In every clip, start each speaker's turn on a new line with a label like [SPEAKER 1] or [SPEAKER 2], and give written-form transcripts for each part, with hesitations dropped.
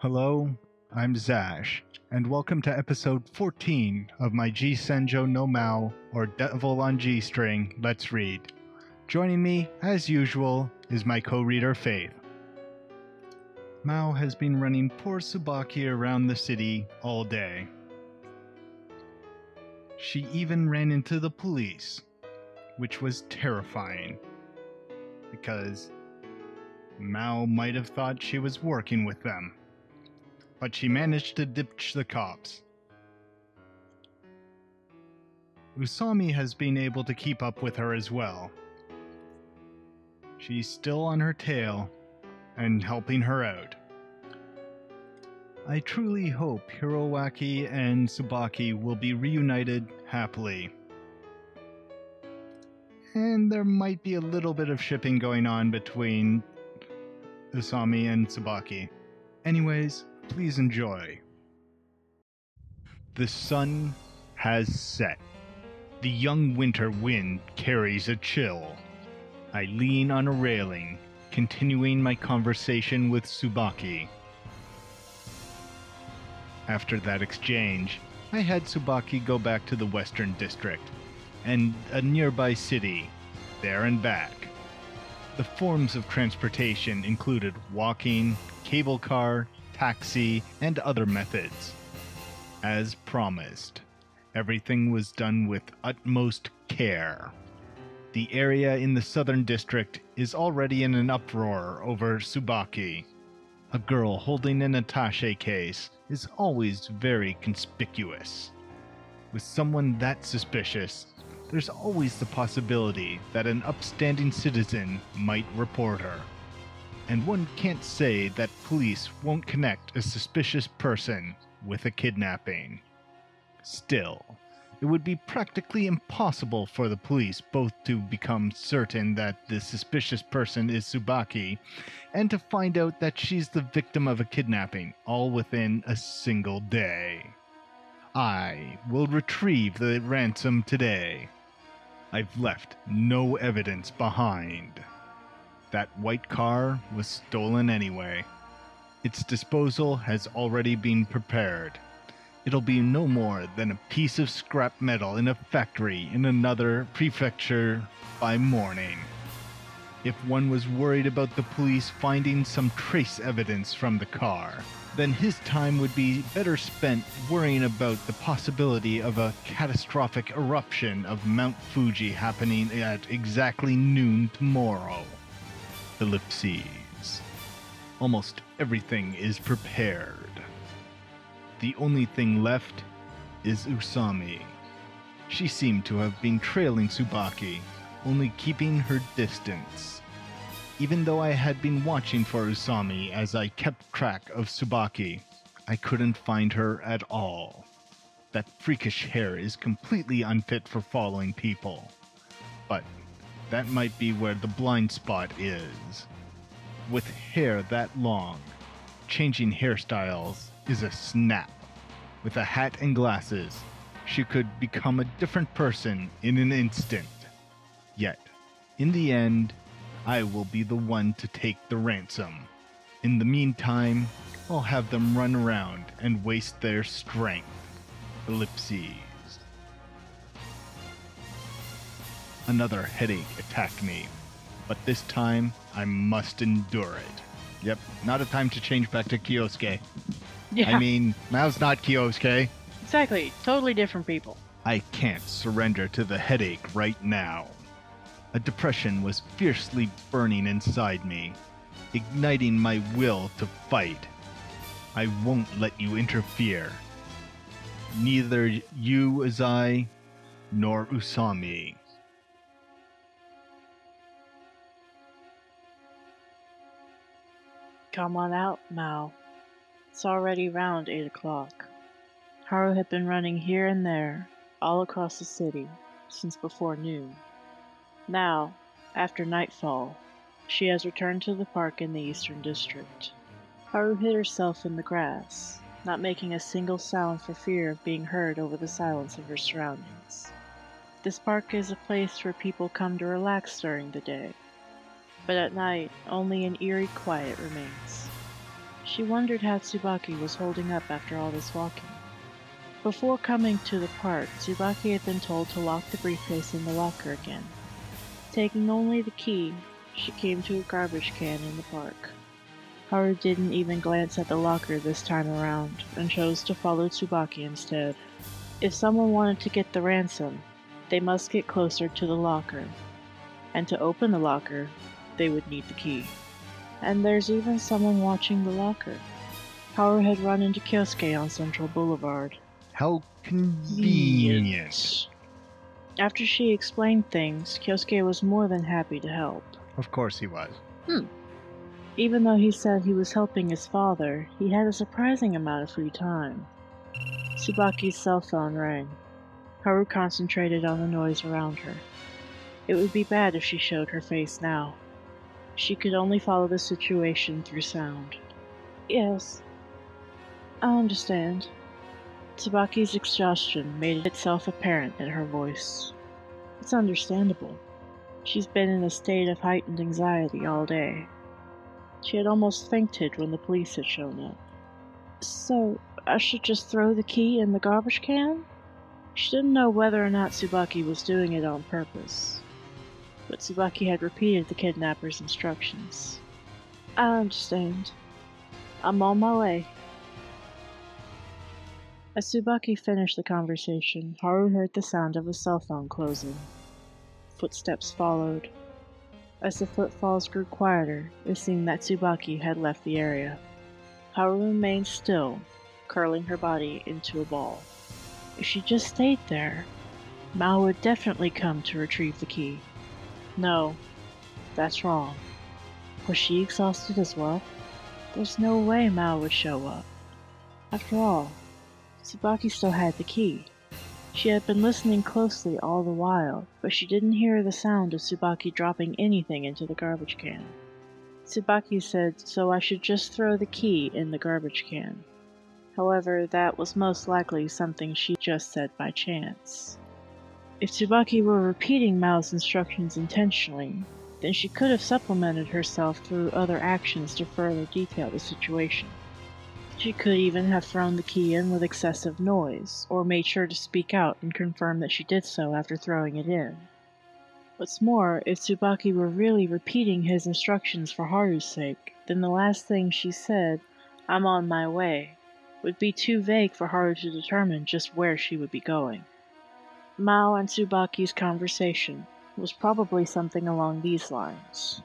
[SPEAKER 1] Hello, I'm Zash, and welcome to episode 14 of my G-Senjou no Maou, or Devil on G-String, Let's Read. Joining me, as usual, is my co-reader Faith. Maou has been running poor Tsubaki around the city all day. She even ran into the police, which was terrifying, because Maou might have thought she was working with them. But she managed to ditch the cops. Usami has been able to keep up with her as well. She's still on her tail and helping her out. I truly hope Hiroaki and Tsubaki will be reunited happily. And there might be a little bit of shipping going on between Usami and Tsubaki. Anyways, please enjoy. The sun has set. The young winter wind carries a chill. I lean on a railing, continuing my conversation with Tsubaki. After that exchange, I had Tsubaki go back to the Western District and a nearby city, there and back. The forms of transportation included walking, cable car, taxi, and other methods. As promised, everything was done with utmost care. The area in the Southern District is already in an uproar over Tsubaki. A girl holding an attaché case is always very conspicuous. With someone that suspicious, there's always the possibility that an upstanding citizen might report her. And one can't say that police won't connect a suspicious person with a kidnapping. Still, it would be practically impossible for the police both to become certain that the suspicious person is Tsubaki and to find out that she's the victim of a kidnapping all within a single day. I will retrieve the ransom today. I've left no evidence behind. That white car was stolen anyway. Its disposal has already been prepared. It'll be no more than a piece of scrap metal in a factory in another prefecture by morning. If one was worried about the police finding some trace evidence from the car, then his time would be better spent worrying about the possibility of a catastrophic eruption of Mount Fuji happening at exactly noon tomorrow. Ellipses. Almost everything is prepared. The only thing left is Usami. She seemed to have been trailing Tsubaki, only keeping her distance. Even though I had been watching for Usami as I kept track of Tsubaki, I couldn't find her at all. That freakish hair is completely unfit for following people. But that might be where the blind spot is. With hair that long, changing hairstyles is a snap. With a hat and glasses, she could become a different person in an instant. Yet, in the end, I will be the one to take the ransom. In the meantime, I'll have them run around and waste their strength. Ellipses. Another headache attacked me, but this time I must endure it. Yep, not a time to change back to Kyosuke.
[SPEAKER 2] Yeah,
[SPEAKER 1] I mean, Mao's not Kyosuke.
[SPEAKER 2] exactly. Totally different people.
[SPEAKER 1] I can't surrender to the headache right now. A depression was fiercely burning inside me, igniting my will to fight. I won't let you interfere. Neither you as I, nor Usami.
[SPEAKER 2] Come on out, Maou. It's already round 8 o'clock. Haru had been running here and there, all across the city, since before noon. Now, after nightfall, she has returned to the park in the Eastern District. Haru hid herself in the grass, not making a single sound for fear of being heard over the silence of her surroundings. This park is a place where people come to relax during the day, but at night only an eerie quiet remains. She wondered how Tsubaki was holding up after all this walking. Before coming to the park, Tsubaki had been told to lock the briefcase in the locker again. Taking only the key, she came to a garbage can in the park. Haru didn't even glance at the locker this time around, and chose to follow Tsubaki instead. If someone wanted to get the ransom, they must get closer to the locker, and to open the locker, they would need the key. And there's even someone watching the locker. Haru had run into Kyosuke on Central Boulevard.
[SPEAKER 1] How convenient.
[SPEAKER 2] After she explained things, Kyosuke was more than happy to help.
[SPEAKER 1] Of course he was.
[SPEAKER 2] Even though he said he was helping his father, he had a surprising amount of free time. Tsubaki's cell phone rang. Haru concentrated on the noise around her. It would be bad if she showed her face now. She could only follow the situation through sound. Yes, I understand. Tsubaki's exhaustion made itself apparent in her voice. It's understandable. She's been in a state of heightened anxiety all day. She had almost fainted when the police had shown up. So, I should just throw the key in the garbage can? She didn't know whether or not Tsubaki was doing it on purpose. But Tsubaki had repeated the kidnapper's instructions. I understand. I'm on my way. As Tsubaki finished the conversation, Haru heard the sound of a cell phone closing. Footsteps followed. As the footfalls grew quieter, it seemed that Tsubaki had left the area. Haru remained still, curling her body into a ball. If she just stayed there, Maou would definitely come to retrieve the key. No, that's wrong. Was she exhausted as well? There's no way Maou would show up. After all, Tsubaki still had the key. She had been listening closely all the while, but she didn't hear the sound of Tsubaki dropping anything into the garbage can. Tsubaki said, so I should just throw the key in the garbage can. However, that was most likely something she just said by chance. If Tsubaki were repeating Mao's instructions intentionally, then she could have supplemented herself through other actions to further detail the situation. She could even have thrown the key in with excessive noise, or made sure to speak out and confirm that she did so after throwing it in. What's more, if Tsubaki were really repeating his instructions for Haru's sake, then the last thing she said, "I'm on my way," would be too vague for Haru to determine just where she would be going. Maou and Tsubaki's conversation was probably something along these lines.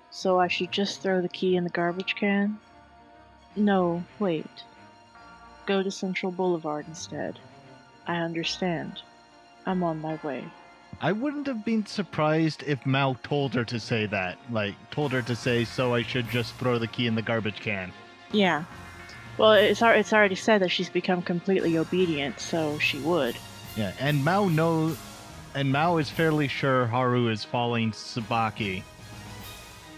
[SPEAKER 2] So I should just throw the key in the garbage can? No, wait. Go to Central Boulevard instead. I understand. I'm on my way.
[SPEAKER 1] I wouldn't have been surprised if Maou told her to say that. Like, told her to say, so I should just throw the key in the garbage can.
[SPEAKER 2] Yeah. Well, it's already said that she's become completely obedient, so she would.
[SPEAKER 1] Yeah, and Maou is fairly sure Haru is following Tsubaki.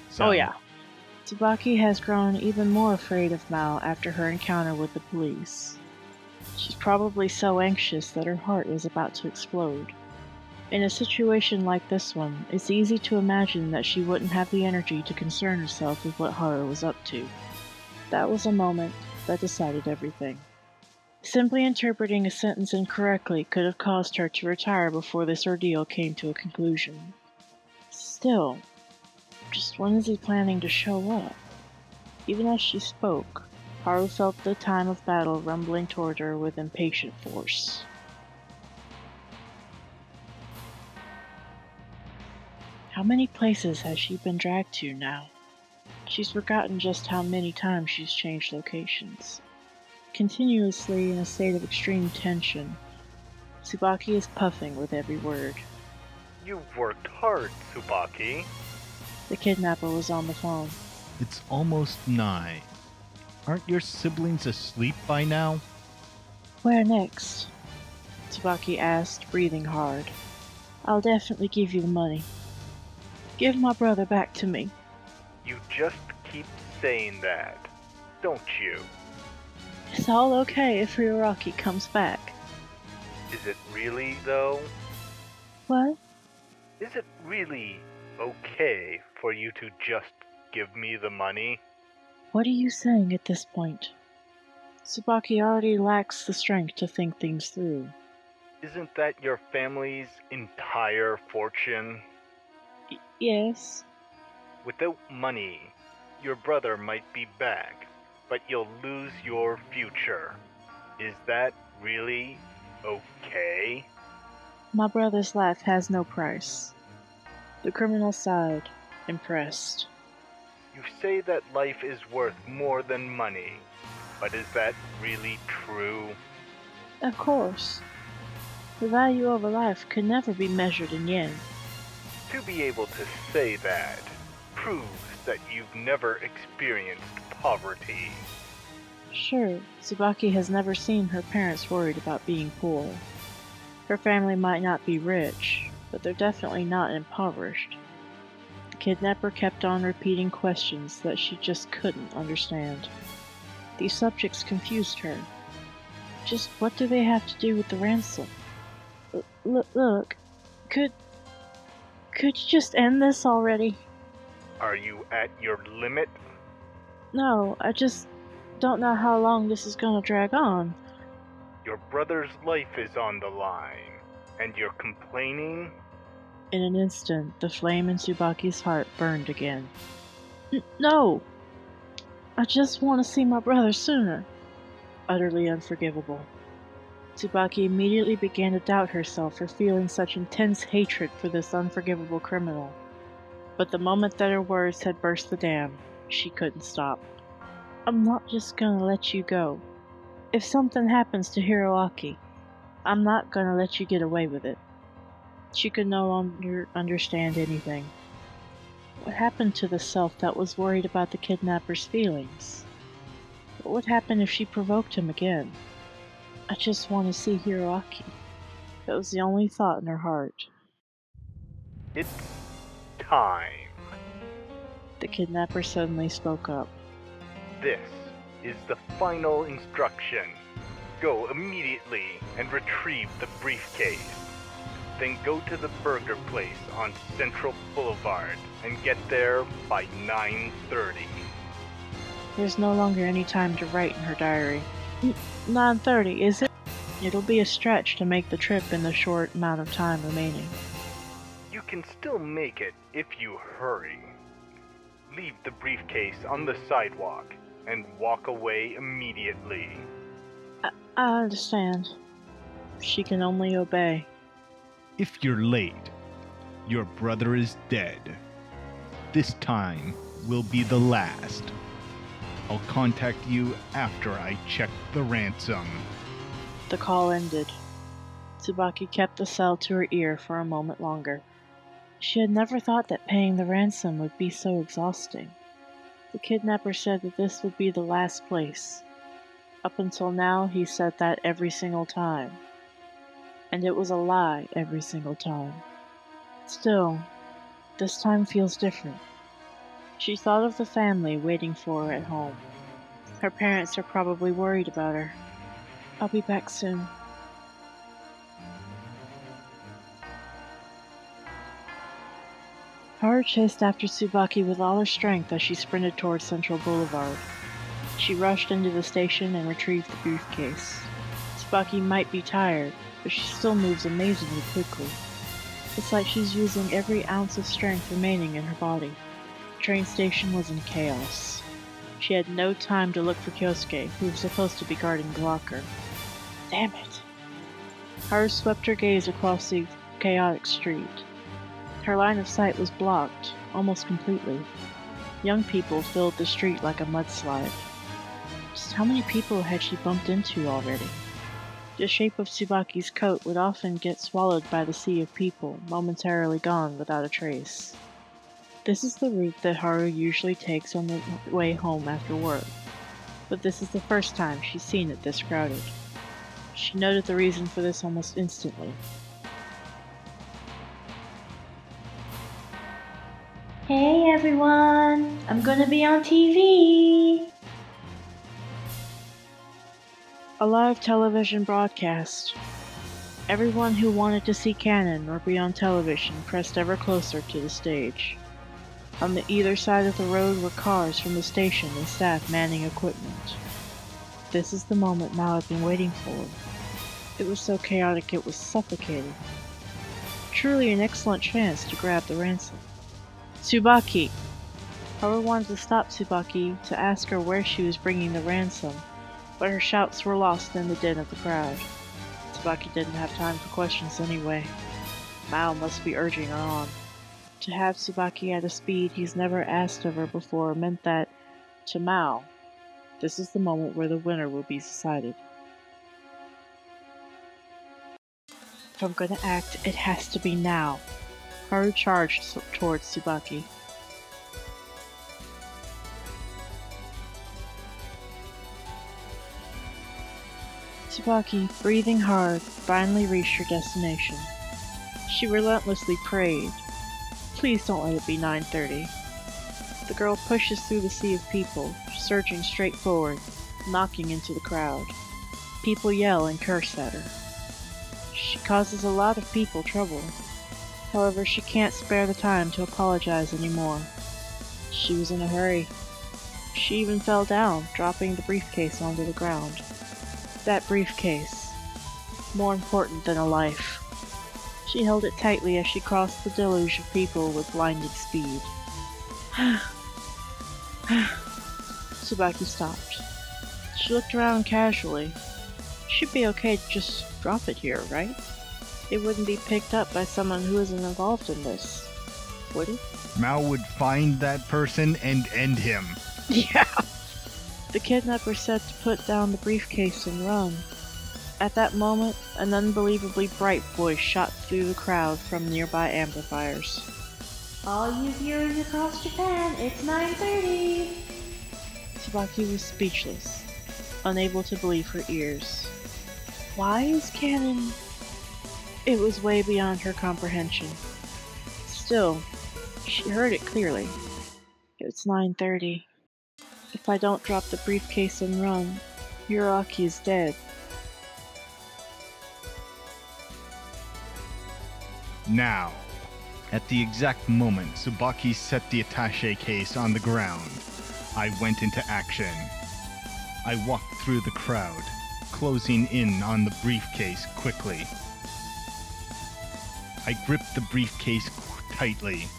[SPEAKER 1] So.
[SPEAKER 2] Oh yeah. Tsubaki has grown even more afraid of Maou after her encounter with the police. She's probably so anxious that her heart is about to explode. In a situation like this one, it's easy to imagine that she wouldn't have the energy to concern herself with what Haru was up to. That was a moment that decided everything. Simply interpreting a sentence incorrectly could have caused her to retire before this ordeal came to a conclusion. Still, just when is he planning to show up? Even as she spoke, Haru felt the time of battle rumbling toward her with impatient force. How many places has she been dragged to now? She's forgotten just how many times she's changed locations. Continuously in a state of extreme tension, Tsubaki is puffing with every word.
[SPEAKER 3] You've worked hard, Tsubaki.
[SPEAKER 2] The kidnapper was on the phone.
[SPEAKER 1] It's almost 9. Aren't your siblings asleep by now?
[SPEAKER 2] Where next? Tsubaki asked, breathing hard. I'll definitely give you the money. Give my brother back to me.
[SPEAKER 3] You just keep saying that, don't you?
[SPEAKER 2] It's all okay if Ryuraki comes back.
[SPEAKER 3] Is it really, though?
[SPEAKER 2] What?
[SPEAKER 3] Is it really okay for you to just give me the money?
[SPEAKER 2] What are you saying at this point? Tsubaki already lacks the strength to think things through.
[SPEAKER 3] Isn't that your family's entire fortune?
[SPEAKER 2] Yes.
[SPEAKER 3] Without money, your brother might be back, but you'll lose your future. Is that really okay?
[SPEAKER 2] My brother's life has no price. The criminal sighed, impressed.
[SPEAKER 3] You say that life is worth more than money, but is that really true?
[SPEAKER 2] Of course. The value of a life could never be measured in yen.
[SPEAKER 3] To be able to say that proves that you've never experienced poverty.
[SPEAKER 2] Sure, Tsubaki has never seen her parents worried about being poor. Her family might not be rich, but they're definitely not impoverished. The kidnapper kept on repeating questions that she just couldn't understand. These subjects confused her. Just what do they have to do with the ransom? Look, could you just end this already?
[SPEAKER 3] Are you at your limit?
[SPEAKER 2] No, I just don't know how long this is gonna drag on.
[SPEAKER 3] Your brother's life is on the line, and you're complaining?
[SPEAKER 2] In an instant, the flame in Tsubaki's heart burned again. No! I just want to see my brother sooner. Utterly unforgivable. Tsubaki immediately began to doubt herself for feeling such intense hatred for this unforgivable criminal. But the moment that her words had burst the dam, she couldn't stop. I'm not just gonna let you go. If something happens to Hiroaki, I'm not gonna let you get away with it. She could no longer understand anything. What happened to the self that was worried about the kidnapper's feelings? What would happen if she provoked him again? I just want to see Hiroaki. That was the only thought in her heart.
[SPEAKER 3] It's time.
[SPEAKER 2] The kidnapper suddenly spoke up.
[SPEAKER 3] This is the final instruction. Go immediately and retrieve the briefcase. Then go to the burger place on Central Boulevard and get there by 9:30.
[SPEAKER 2] There's no longer any time to write in her diary. 9:30, is it? It'll be a stretch to make the trip in the short amount of time remaining.
[SPEAKER 3] You can still make it if you hurry. Leave the briefcase on the sidewalk and walk away immediately.
[SPEAKER 2] I understand. She can only obey.
[SPEAKER 1] If you're late, your brother is dead. This time will be the last. I'll contact you after I check the ransom.
[SPEAKER 2] The call ended. Tsubaki kept the cell to her ear for a moment longer. She had never thought that paying the ransom would be so exhausting. The kidnapper said that this would be the last place. Up until now, he said that every single time. And it was a lie every single time. Still, this time feels different. She thought of the family waiting for her at home. Her parents are probably worried about her. I'll be back soon. Haru chased after Tsubaki with all her strength as she sprinted towards Central Boulevard. She rushed into the station and retrieved the briefcase. Tsubaki might be tired, but she still moves amazingly quickly. It's like she's using every ounce of strength remaining in her body. The train station was in chaos. She had no time to look for Kyosuke, who was supposed to be guarding the locker. Damn it! Haru swept her gaze across the chaotic street. Her line of sight was blocked, almost completely. Young people filled the street like a mudslide. Just how many people had she bumped into already? The shape of Tsubaki's coat would often get swallowed by the sea of people, momentarily gone without a trace. This is the route that Haru usually takes on the way home after work, but this is the first time she's seen it this crowded. She noted the reason for this almost instantly.
[SPEAKER 4] Hey everyone, I'm gonna be on TV!
[SPEAKER 2] A live television broadcast. Everyone who wanted to see Canon or be on television pressed ever closer to the stage. On the either side of the road were cars from the station and staff manning equipment. This is the moment Maou had been waiting for. It was so chaotic it was suffocating. Truly an excellent chance to grab the ransom. Tsubaki! Haru wanted to stop Tsubaki to ask her where she was bringing the ransom, but her shouts were lost in the din of the crowd. Tsubaki didn't have time for questions anyway. Maou must be urging her on. To have Tsubaki at a speed he's never asked of her before meant that, to Maou, this is the moment where the winner will be decided. If I'm gonna act, it has to be now. Haru charged towards Tsubaki. Tsubaki, breathing hard, finally reached her destination. She relentlessly prayed, "Please don't let it be 9:30. The girl pushes through the sea of people, surging straight forward, knocking into the crowd. People yell and curse at her. She causes a lot of people trouble. However, she can't spare the time to apologize anymore. She was in a hurry. She even fell down, dropping the briefcase onto the ground. That briefcase, more important than a life. She held it tightly as she crossed the deluge of people with blinding speed. Tsubaki stopped. She looked around casually. She'd be okay to just drop it here, right? It wouldn't be picked up by someone who isn't involved in this, would it?
[SPEAKER 1] Maou would find that person and end him.
[SPEAKER 2] Yeah. The kidnapper said to put down the briefcase and run. At that moment, an unbelievably bright voice shot through the crowd from nearby amplifiers.
[SPEAKER 4] All you viewers across Japan, it's 9:30.
[SPEAKER 2] Tsubaki was speechless, unable to believe her ears. Why is canon? It was way beyond her comprehension. Still, she heard it clearly. It's 9:30. If I don't drop the briefcase and run, Hiroaki is dead.
[SPEAKER 1] Now, at the exact moment Tsubaki set the attaché case on the ground, I went into action. I walked through the crowd, closing in on the briefcase quickly. I gripped the briefcase tightly.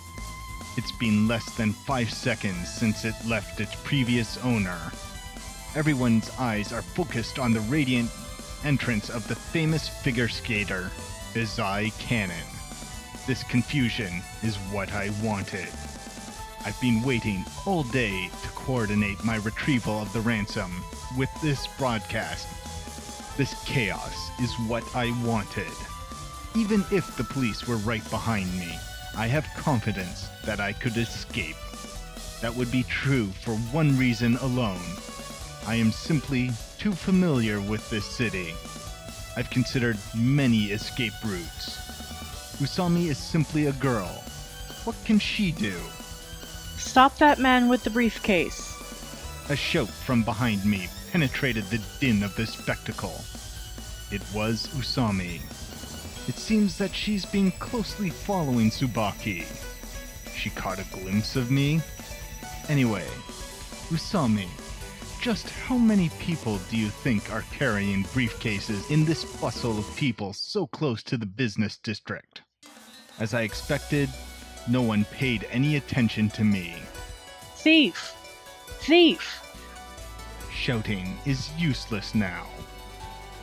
[SPEAKER 1] It's been less than 5 seconds since it left its previous owner. Everyone's eyes are focused on the radiant entrance of the famous figure skater, Bizai Cannon. This confusion is what I wanted. I've been waiting all day to coordinate my retrieval of the ransom with this broadcast. This chaos is what I wanted. Even if the police were right behind me, I have confidence that I could escape. That would be true for one reason alone. I am simply too familiar with this city. I've considered many escape routes. Usami is simply a girl. What can she do?
[SPEAKER 2] Stop that man with the briefcase!
[SPEAKER 1] A shout from behind me penetrated the din of the spectacle. It was Usami. It seems that she's been closely following Tsubaki. She caught a glimpse of me. Anyway, Usami, just how many people do you think are carrying briefcases in this bustle of people so close to the business district? As I expected, no one paid any attention to me.
[SPEAKER 2] Thief! Thief!
[SPEAKER 1] Shouting is useless now.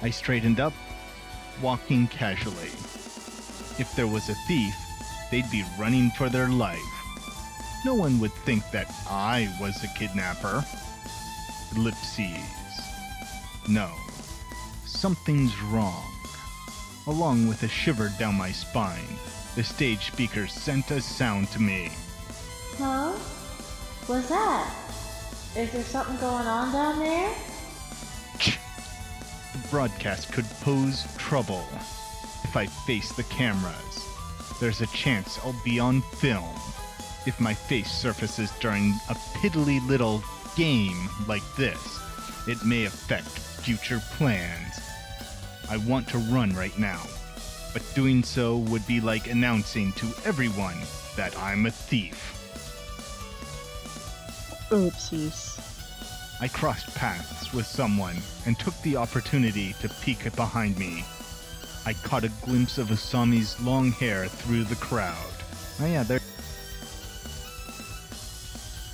[SPEAKER 1] I straightened up, walking casually. If there was a thief, they'd be running for their life. No one would think that I was a kidnapper. Ellipses. No, something's wrong. Along with a shiver down my spine, the stage speakers sent a sound to me.
[SPEAKER 4] Huh? What's that? Is there something going on down there?
[SPEAKER 1] The broadcast could pose trouble. If I face the cameras, there's a chance I'll be on film. If my face surfaces during a piddly little game like this, it may affect future plans. I want to run right now, but doing so would be like announcing to everyone that I'm a thief.
[SPEAKER 2] Oopsies.
[SPEAKER 1] I crossed paths with someone and took the opportunity to peek behind me. I caught a glimpse of Usami's long hair through the crowd. Oh yeah, there.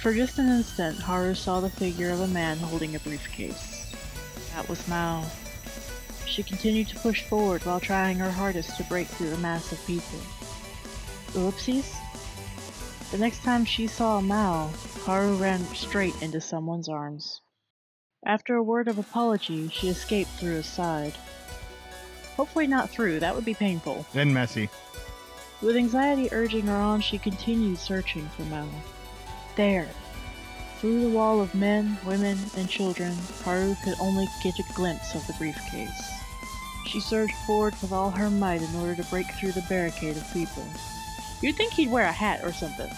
[SPEAKER 2] For just an instant, Haru saw the figure of a man holding a briefcase. That was Maou. She continued to push forward while trying her hardest to break through the mass of people. Oopsies? The next time she saw Maou, Haru ran straight into someone's arms. After a word of apology, she escaped through his side. Hopefully not through, that would be painful.
[SPEAKER 1] And messy.
[SPEAKER 2] With anxiety urging her on, she continued searching for Maou. There, through the wall of men, women, and children, Haru could only get a glimpse of the briefcase. She surged forward with all her might in order to break through the barricade of people. You'd think he'd wear a hat or something.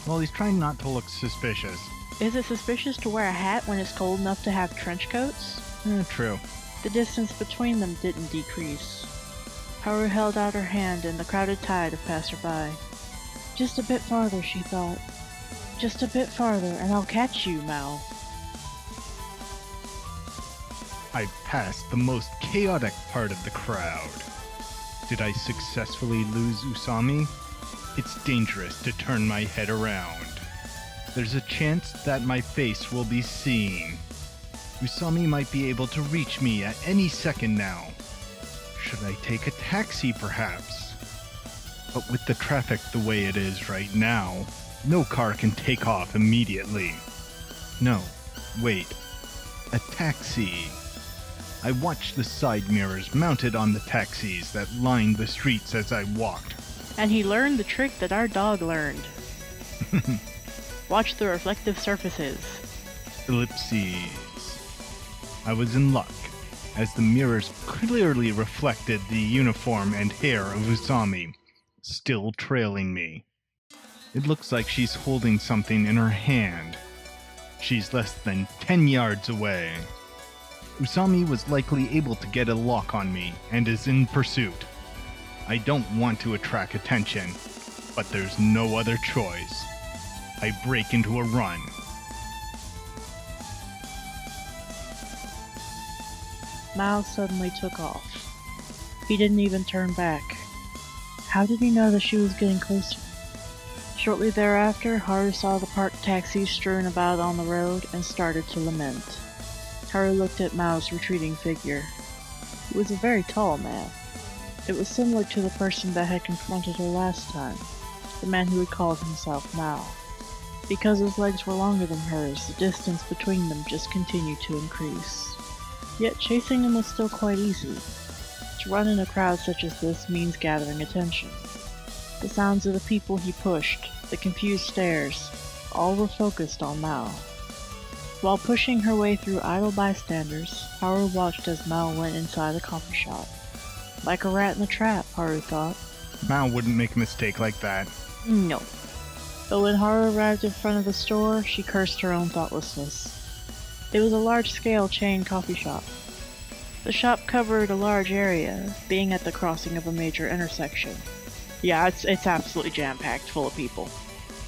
[SPEAKER 1] Well, he's trying not to look suspicious.
[SPEAKER 2] Is it suspicious to wear a hat when it's cold enough to have trench coats?
[SPEAKER 1] True.
[SPEAKER 2] The distance between them didn't decrease. Haru held out her hand in the crowded tide of passerby. Just a bit farther, she thought. Just a bit farther, and I'll catch you, Maou.
[SPEAKER 1] I passed the most chaotic part of the crowd. Did I successfully lose Usami? It's dangerous to turn my head around. There's a chance that my face will be seen. Usami might be able to reach me at any second now. Should I take a taxi, perhaps? But with the traffic the way it is right now, no car can take off immediately. No, wait. A taxi. I watched the side mirrors mounted on the taxis that lined the streets as I walked.
[SPEAKER 2] And he learned the trick that our dog learned. Watch the reflective surfaces.
[SPEAKER 1] Ellipses. I was in luck, as the mirrors clearly reflected the uniform and hair of Usami, still trailing me. It looks like she's holding something in her hand. She's less than 10 yards away. Usami was likely able to get a lock on me and is in pursuit. I don't want to attract attention, but there's no other choice. I break into a run.
[SPEAKER 2] Maou suddenly took off. He didn't even turn back. How did he know that she was getting closer? Shortly thereafter, Haru saw the parked taxis strewn about on the road and started to lament. Haru looked at Mao's retreating figure. He was a very tall man. It was similar to the person that had confronted her last time, the man who had called himself Maou. Because his legs were longer than hers, the distance between them just continued to increase. Yet chasing him was still quite easy. To run in a crowd such as this means gathering attention. The sounds of the people he pushed, the confused stares, all were focused on Maou. While pushing her way through idle bystanders, Haru watched as Maou went inside a coffee shop. Like a rat in a trap, Haru thought.
[SPEAKER 1] Maou wouldn't make a mistake like that.
[SPEAKER 2] No. But when Haru arrived in front of the store, she cursed her own thoughtlessness. It was a large-scale chain coffee shop. The shop covered a large area, being at the crossing of a major intersection. Yeah, it's absolutely jam-packed full of people.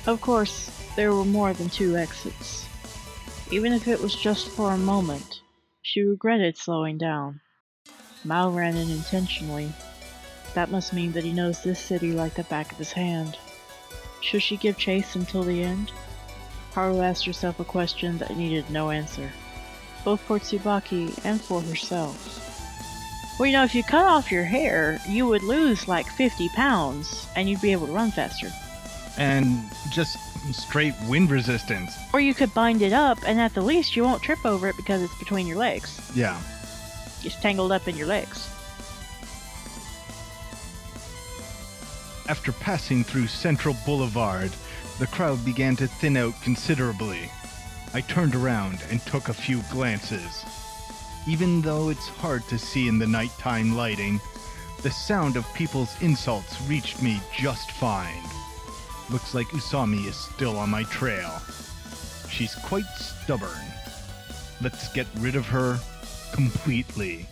[SPEAKER 2] Of course, there were more than 2 exits. Even if it was just for a moment, she regretted slowing down. Maou ran in intentionally. That must mean that he knows this city like the back of his hand. Should she give chase until the end? Haru asked herself a question that needed no answer, both for Tsubaki and for herself. Well, you know, if you cut off your hair, you would lose like 50 pounds, and you'd be able to run faster.
[SPEAKER 1] And just straight wind resistance.
[SPEAKER 2] Or you could bind it up, and at the least you won't trip over it because it's between your legs.
[SPEAKER 1] Yeah.
[SPEAKER 2] It's tangled up in your legs.
[SPEAKER 1] After passing through Central Boulevard, the crowd began to thin out considerably. I turned around and took a few glances. Even though it's hard to see in the nighttime lighting, the sound of people's insults reached me just fine. Looks like Usami is still on my trail. She's quite stubborn. Let's get rid of her completely.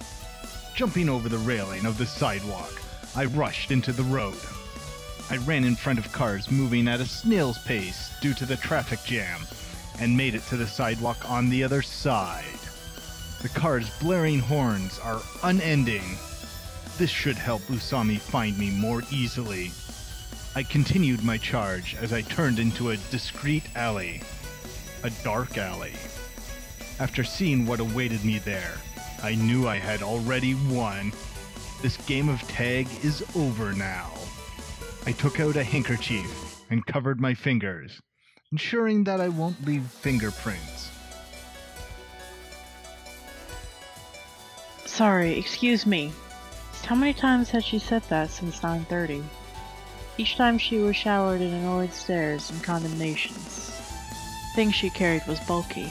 [SPEAKER 1] Jumping over the railing of the sidewalk, I rushed into the road. I ran in front of cars moving at a snail's pace due to the traffic jam, and made it to the sidewalk on the other side. The car's blaring horns are unending. This should help Usami find me more easily. I continued my charge as I turned into a discreet alley. A dark alley. After seeing what awaited me there, I knew I had already won. This game of tag is over now. I took out a handkerchief and covered my fingers, ensuring that I won't leave fingerprints.
[SPEAKER 2] Sorry, excuse me. How many times had she said that since 9:30? Each time she was showered in annoyed stares and condemnations. The thing she carried was bulky.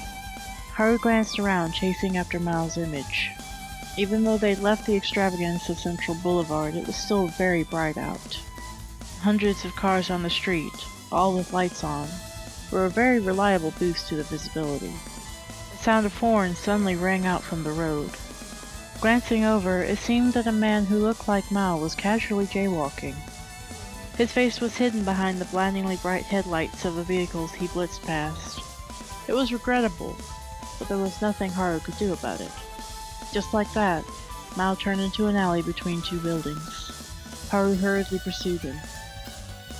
[SPEAKER 2] Haru glanced around, chasing after Mao's image. Even though they'd left the extravagance of Central Boulevard, it was still very bright out. Hundreds of cars on the street, all with lights on, were a very reliable boost to the visibility. The sound of horns suddenly rang out from the road. Glancing over, it seemed that a man who looked like Mao was casually jaywalking. His face was hidden behind the blindingly bright headlights of the vehicles he blitzed past. It was regrettable, but there was nothing Haru could do about it. Just like that, Mao turned into an alley between two buildings. Haru hurriedly pursued him.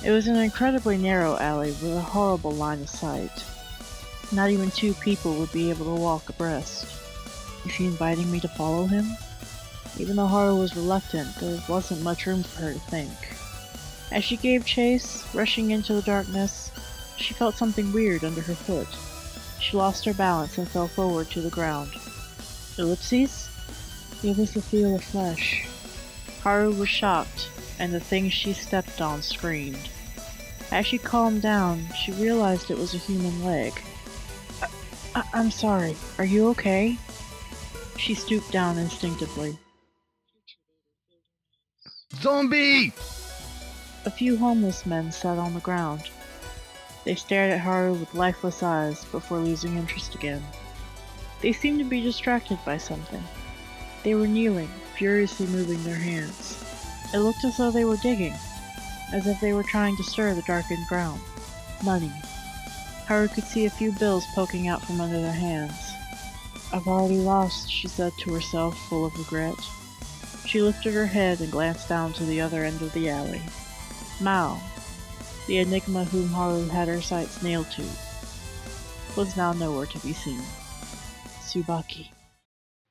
[SPEAKER 2] It was an incredibly narrow alley with a horrible line of sight. Not even two people would be able to walk abreast. Is he inviting me to follow him? Even though Haru was reluctant, there wasn't much room for her to think. As she gave chase, rushing into the darkness, she felt something weird under her foot. She lost her balance and fell forward to the ground. Ellipses? It was the feel of flesh. Haru was shocked, and the thing she stepped on screamed. As she calmed down, she realized it was a human leg. I'm sorry, are you okay? She stooped down instinctively.
[SPEAKER 1] Zombie!
[SPEAKER 2] A few homeless men sat on the ground. They stared at Haru with lifeless eyes before losing interest again. They seemed to be distracted by something. They were kneeling, furiously moving their hands. It looked as though they were digging, as if they were trying to stir the darkened ground. Money. Haru could see a few bills poking out from under their hands. I've already lost, she said to herself, full of regret. She lifted her head and glanced down to the other end of the alley. Mao, the enigma whom Haru had her sights nailed to, was now nowhere to be seen. Tsubaki.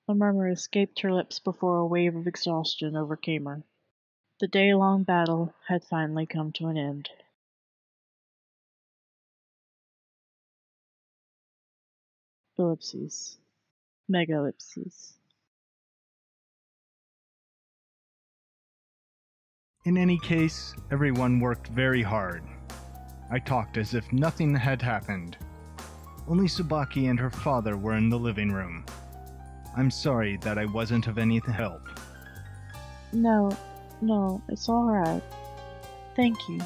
[SPEAKER 2] A murmur escaped her lips before a wave of exhaustion overcame her. The day-long battle had finally come to an end. Ellipses. Mega-ellipses.
[SPEAKER 1] In any case, everyone worked very hard. I talked as if nothing had happened. Only Tsubaki and her father were in the living room. I'm sorry that I wasn't of any help.
[SPEAKER 2] No, it's alright. Thank you.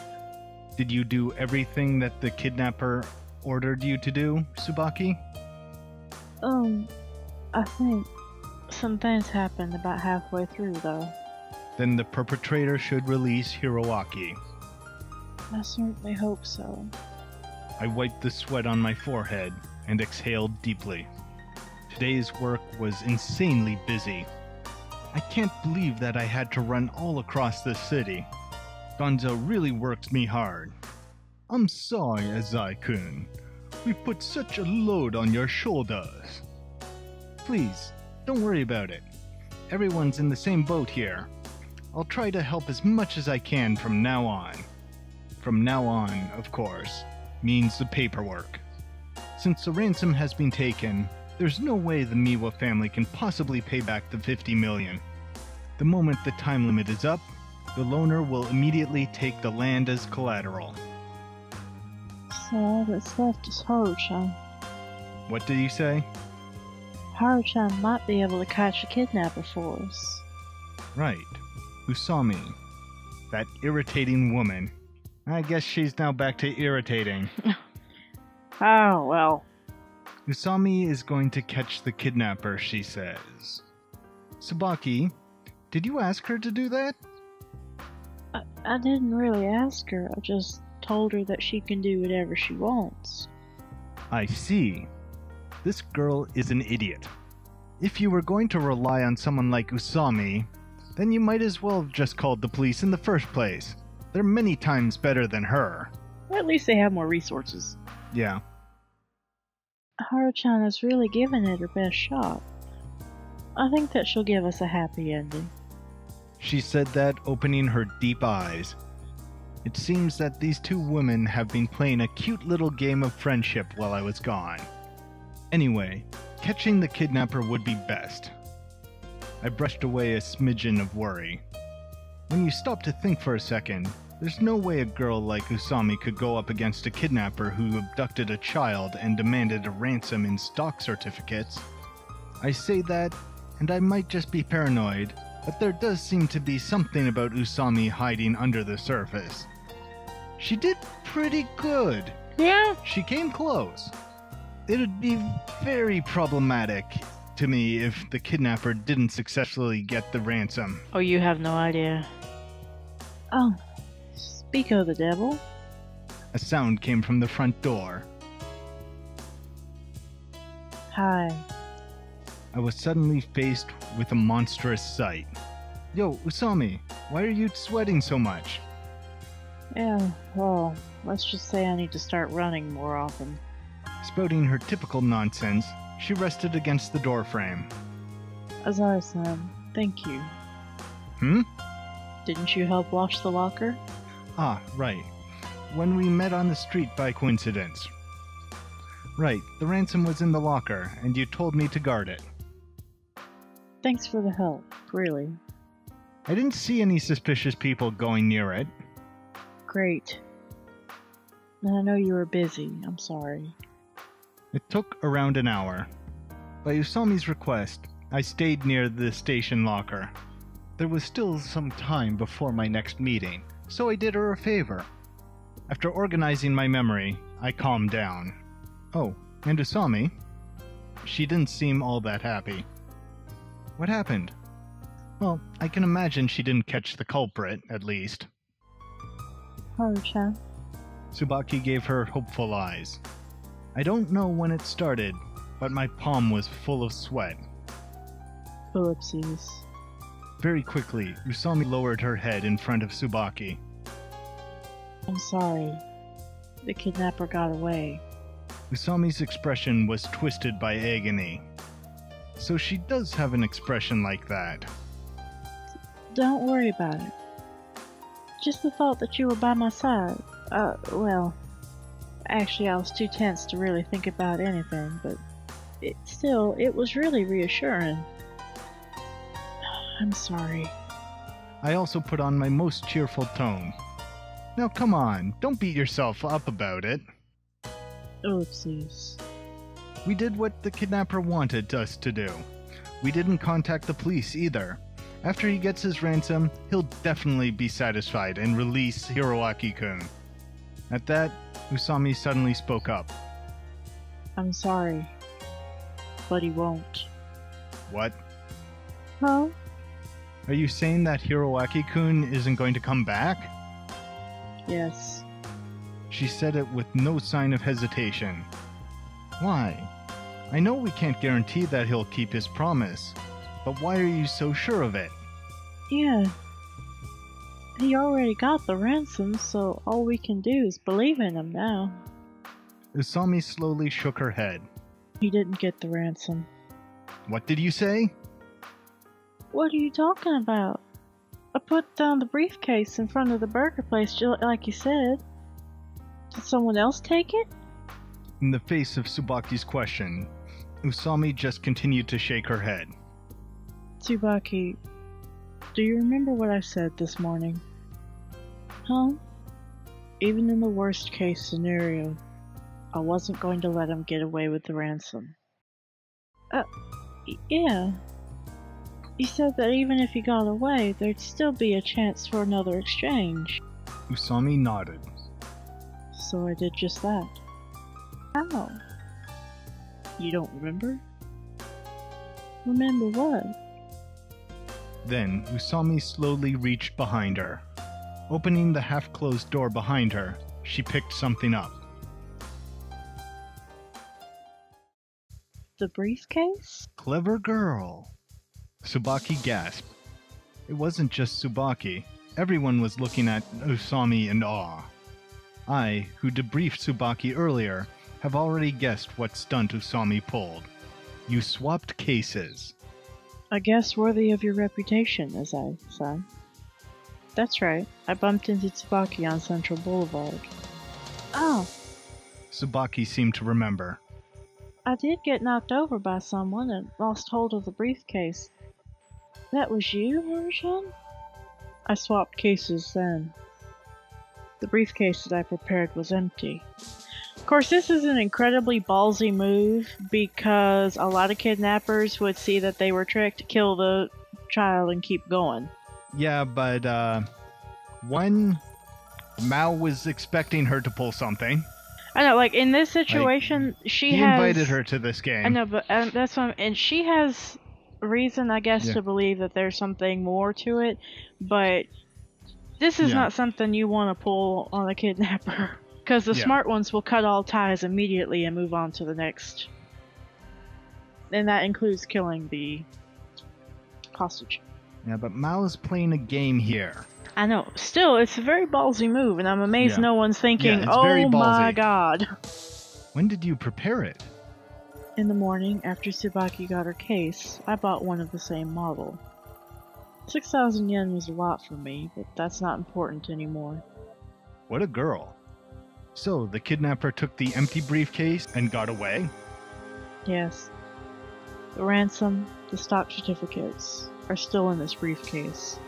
[SPEAKER 1] Did you do everything that the kidnapper ordered you to do, Tsubaki?
[SPEAKER 2] I think some things happened about halfway through, though.
[SPEAKER 1] Then the perpetrator should release Hiroaki.
[SPEAKER 2] I certainly hope so.
[SPEAKER 1] I wiped the sweat on my forehead and exhaled deeply. Today's work was insanely busy. I can't believe that I had to run all across the city. Gonzo really worked me hard. I'm sorry, Azai-kun. We put such a load on your shoulders. Please, don't worry about it. Everyone's in the same boat here. I'll try to help as much as I can from now on. From now on, of course, means the paperwork. Since the ransom has been taken, there's no way the Miwa family can possibly pay back the 50 million. The moment the time limit is up, the loaner will immediately take the land as collateral.
[SPEAKER 2] So all that's left is Haru-chan.
[SPEAKER 1] What did you say?
[SPEAKER 2] Haru-chan might be able to catch a kidnapper for us.
[SPEAKER 1] Right. Usami. That irritating woman. I guess she's now back to irritating.
[SPEAKER 2] Oh, well.
[SPEAKER 1] Usami is going to catch the kidnapper, she says. Tsubaki, did you ask her to do that?
[SPEAKER 2] I didn't really ask her, I just told her that she can do whatever she wants.
[SPEAKER 1] I see. This girl is an idiot. If you were going to rely on someone like Usami, then you might as well have just called the police in the first place. They're many times better than her.
[SPEAKER 2] Or at least they have more resources.
[SPEAKER 1] Yeah.
[SPEAKER 2] Haru-chan has really given it her best shot. I think that she'll give us a happy ending.
[SPEAKER 1] She said that, opening her deep eyes. It seems that these two women have been playing a cute little game of friendship while I was gone. Anyway, catching the kidnapper would be best. I brushed away a smidgen of worry. When you stop to think for a second, there's no way a girl like Usami could go up against a kidnapper who abducted a child and demanded a ransom in stock certificates. I say that, and I might just be paranoid, but there does seem to be something about Usami hiding under the surface. She did pretty good.
[SPEAKER 2] Yeah?
[SPEAKER 1] She came close. It'd be very problematic to me if the kidnapper didn't successfully get the ransom.
[SPEAKER 2] Oh, you have no idea. Oh, speak of the devil.
[SPEAKER 1] A sound came from the front door.
[SPEAKER 2] Hi.
[SPEAKER 1] I was suddenly faced with a monstrous sight. Yo, Usami, why are you sweating so much?
[SPEAKER 2] Yeah, well, let's just say I need to start running more often.
[SPEAKER 1] Spouting her typical nonsense, she rested against the doorframe.
[SPEAKER 2] Azari-san, thank you. Didn't you help wash the locker?
[SPEAKER 1] Ah, right. When we met on the street by coincidence. Right, the ransom was in the locker, and you told me to guard it.
[SPEAKER 2] Thanks for the help, really.
[SPEAKER 1] I didn't see any suspicious people going near it.
[SPEAKER 2] Great. And I know you were busy, I'm sorry.
[SPEAKER 1] It took around an hour. By Usami's request, I stayed near the station locker. There was still some time before my next meeting, so I did her a favor. After organizing my memory, I calmed down. Oh, and Usami? She didn't seem all that happy. What happened? Well, I can imagine she didn't catch the culprit, at least.
[SPEAKER 2] Haru-chan.
[SPEAKER 1] Tsubaki gave her hopeful eyes. I don't know when it started, but my palm was full of sweat.
[SPEAKER 2] Ellipses.
[SPEAKER 1] Very quickly, Usami lowered her head in front of Tsubaki.
[SPEAKER 2] I'm sorry. The kidnapper got away.
[SPEAKER 1] Usami's expression was twisted by agony. So she does have an expression like that.
[SPEAKER 2] Don't worry about it. Just the thought that you were by my side. Well, actually I was too tense to really think about anything, but it was really reassuring. I'm sorry.
[SPEAKER 1] I also put on my most cheerful tone. Now come on, don't beat yourself up about it.
[SPEAKER 2] Oopsies.
[SPEAKER 1] We did what the kidnapper wanted us to do. We didn't contact the police either. After he gets his ransom, he'll definitely be satisfied and release Hiroaki-kun. At that, Usami suddenly spoke up.
[SPEAKER 2] I'm sorry, but he won't.
[SPEAKER 1] What?
[SPEAKER 2] Huh?
[SPEAKER 1] Are you saying that Hiroaki-kun isn't going to come back?
[SPEAKER 2] Yes.
[SPEAKER 1] She said it with no sign of hesitation. Why? I know we can't guarantee that he'll keep his promise, but why are you so sure of it?
[SPEAKER 2] Yeah. He already got the ransom, so all we can do is believe in him now.
[SPEAKER 1] Usami slowly shook her head.
[SPEAKER 2] He didn't get the ransom.
[SPEAKER 1] What did you say?
[SPEAKER 2] What are you talking about? I put down the briefcase in front of the burger place just like you said. Did someone else take it?
[SPEAKER 1] In the face of Tsubaki's question, Usami just continued to shake her head.
[SPEAKER 2] Tsubaki, do you remember what I said this morning? Huh? Even in the worst case scenario, I wasn't going to let him get away with the ransom. Yeah. You said that even if he got away, there'd still be a chance for another exchange.
[SPEAKER 1] Usami nodded.
[SPEAKER 2] So I did just that. How? You don't remember? Remember what?
[SPEAKER 1] Then Usami slowly reached behind her. Opening the half-closed door behind her, she picked something up.
[SPEAKER 2] The briefcase?
[SPEAKER 1] Clever girl. Tsubaki gasped. It wasn't just Tsubaki. Everyone was looking at Usami in awe. I, who debriefed Tsubaki earlier, have already guessed what stunt Usami pulled. You swapped cases.
[SPEAKER 2] A guess worthy of your reputation, as I say. That's right. I bumped into Tsubaki on Central Boulevard. Oh.
[SPEAKER 1] Tsubaki seemed to remember.
[SPEAKER 2] I did get knocked over by someone and lost hold of the briefcase. That was you, Haruchan? I swapped cases then. The briefcase that I prepared was empty. Of course, this is an incredibly ballsy move because a lot of kidnappers would see that they were tricked, kill the child, and keep going.
[SPEAKER 1] Yeah, but when Maou was expecting her to pull something.
[SPEAKER 2] I know, like in this situation, he
[SPEAKER 1] invited her to this game.
[SPEAKER 2] I know, but that's what and she has reason, I guess, to believe that there's something more to it, but this is not something you want to pull on a kidnapper. Because the smart ones will cut all ties immediately and move on to the next. And that includes killing the hostage.
[SPEAKER 1] Yeah, but Mao's playing a game here.
[SPEAKER 2] I know. Still, it's a very ballsy move, and I'm amazed no one's thinking, oh my god.
[SPEAKER 1] When did you prepare it?
[SPEAKER 2] In the morning, after Tsubaki got her case, I bought one of the same model. 6,000 yen was a lot for me, but that's not important anymore.
[SPEAKER 1] What a girl. So, the kidnapper took the empty briefcase and got away?
[SPEAKER 2] Yes. The ransom, the stock certificates, are still in this briefcase.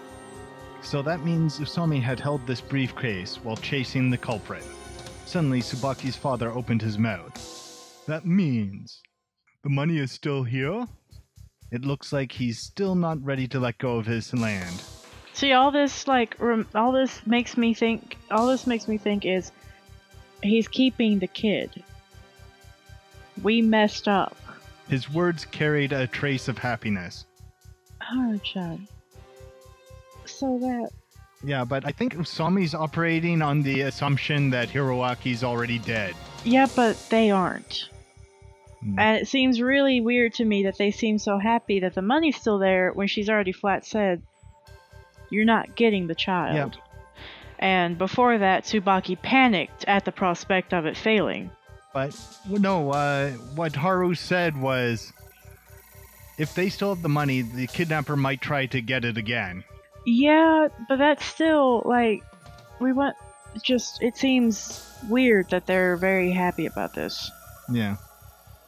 [SPEAKER 1] So that means Usami had held this briefcase while chasing the culprit. Suddenly, Tsubaki's father opened his mouth. That means the money is still here? It looks like he's still not ready to let go of his land.
[SPEAKER 2] See, all this makes me think is he's keeping the kid. We messed up.
[SPEAKER 1] His words carried a trace of happiness.
[SPEAKER 2] Haruchan. So that...
[SPEAKER 1] Yeah, but I think Usami's operating on the assumption that Hiroaki's already dead.
[SPEAKER 2] Yeah, but they aren't. And it seems really weird to me that they seem so happy that the money's still there when she's already flat said, you're not getting the child.
[SPEAKER 1] Yep.
[SPEAKER 2] And before that, Tsubaki panicked at the prospect of it failing.
[SPEAKER 1] But, no, what Haru said was, if they still have the money, the kidnapper might try to get it again.
[SPEAKER 2] Yeah, but that's still, like, it seems weird that they're very happy about this.
[SPEAKER 1] Yeah.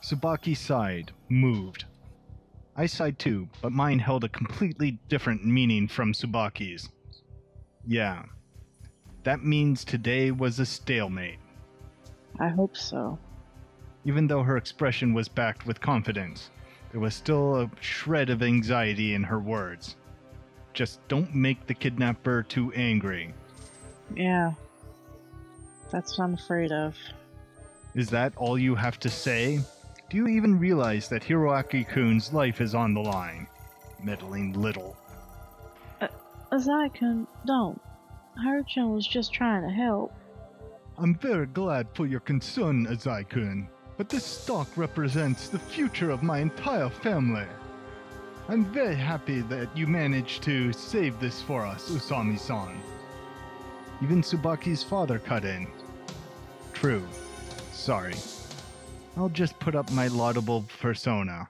[SPEAKER 1] Tsubaki sighed, moved. I sighed too, but mine held a completely different meaning from Tsubaki's. Yeah. That means today was a stalemate.
[SPEAKER 2] I hope so.
[SPEAKER 1] Even though her expression was backed with confidence, there was still a shred of anxiety in her words. Just don't make the kidnapper too angry.
[SPEAKER 2] Yeah. That's what I'm afraid of.
[SPEAKER 1] Is that all you have to say? Do you even realize that Hiroaki-kun's life is on the line? Meddling little.
[SPEAKER 2] Azai-kun, don't. Haruchan was just trying to help.
[SPEAKER 1] I'm very glad for your concern, Azai-kun, but this stock represents the future of my entire family. I'm very happy that you managed to save this for us, Usami-san. Even Tsubaki's father cut in. True. Sorry. I'll just put up my laudable persona.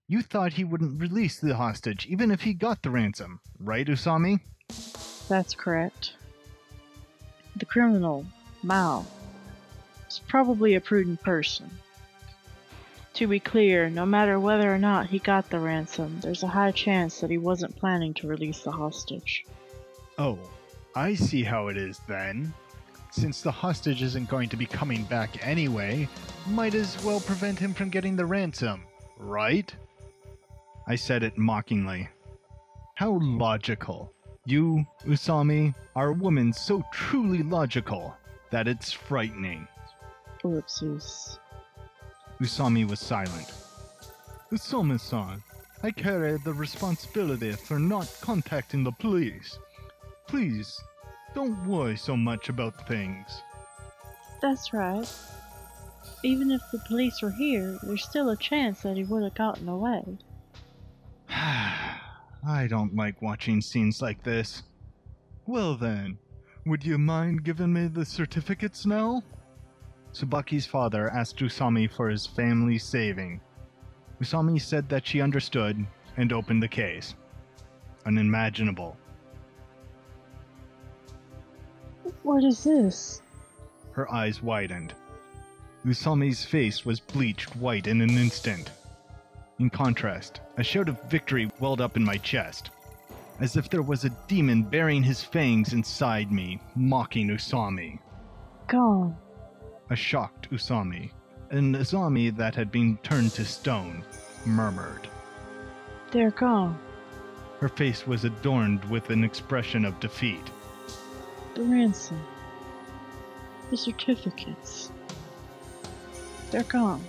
[SPEAKER 1] You thought he wouldn't release the hostage even if he got the ransom, right, Usami?
[SPEAKER 2] That's correct. The criminal, Maou, is probably a prudent person. To be clear, no matter whether or not he got the ransom, there's a high chance that he wasn't planning to release the hostage.
[SPEAKER 5] Oh, I see how it is then. Since the hostage isn't going to be coming back anyway, might as well prevent him from getting the ransom, right?
[SPEAKER 1] I said it mockingly. How logical. You, Usami, are a woman so truly logical that it's frightening.
[SPEAKER 2] Oopsies.
[SPEAKER 1] Usami was silent. Usami-san, I carry the responsibility for not contacting the police. Please, don't worry so much about things.
[SPEAKER 2] That's right. Even if the police were here, there's still a chance that he would have gotten away.
[SPEAKER 1] I don't like watching scenes like this. Well then, would you mind giving me the certificates now? Tsubaki's father asked Usami for his family saving. Usami said that she understood and opened the case. Unimaginable.
[SPEAKER 2] What is this?
[SPEAKER 1] Her eyes widened. Usami's face was bleached white in an instant. In contrast, a shout of victory welled up in my chest, as if there was a demon bearing his fangs inside me, mocking Usami.
[SPEAKER 2] Gone.
[SPEAKER 1] A shocked Usami, an Usami that had been turned to stone, murmured.
[SPEAKER 2] They're gone.
[SPEAKER 1] Her face was adorned with an expression of defeat.
[SPEAKER 2] The ransom. The certificates. They're gone.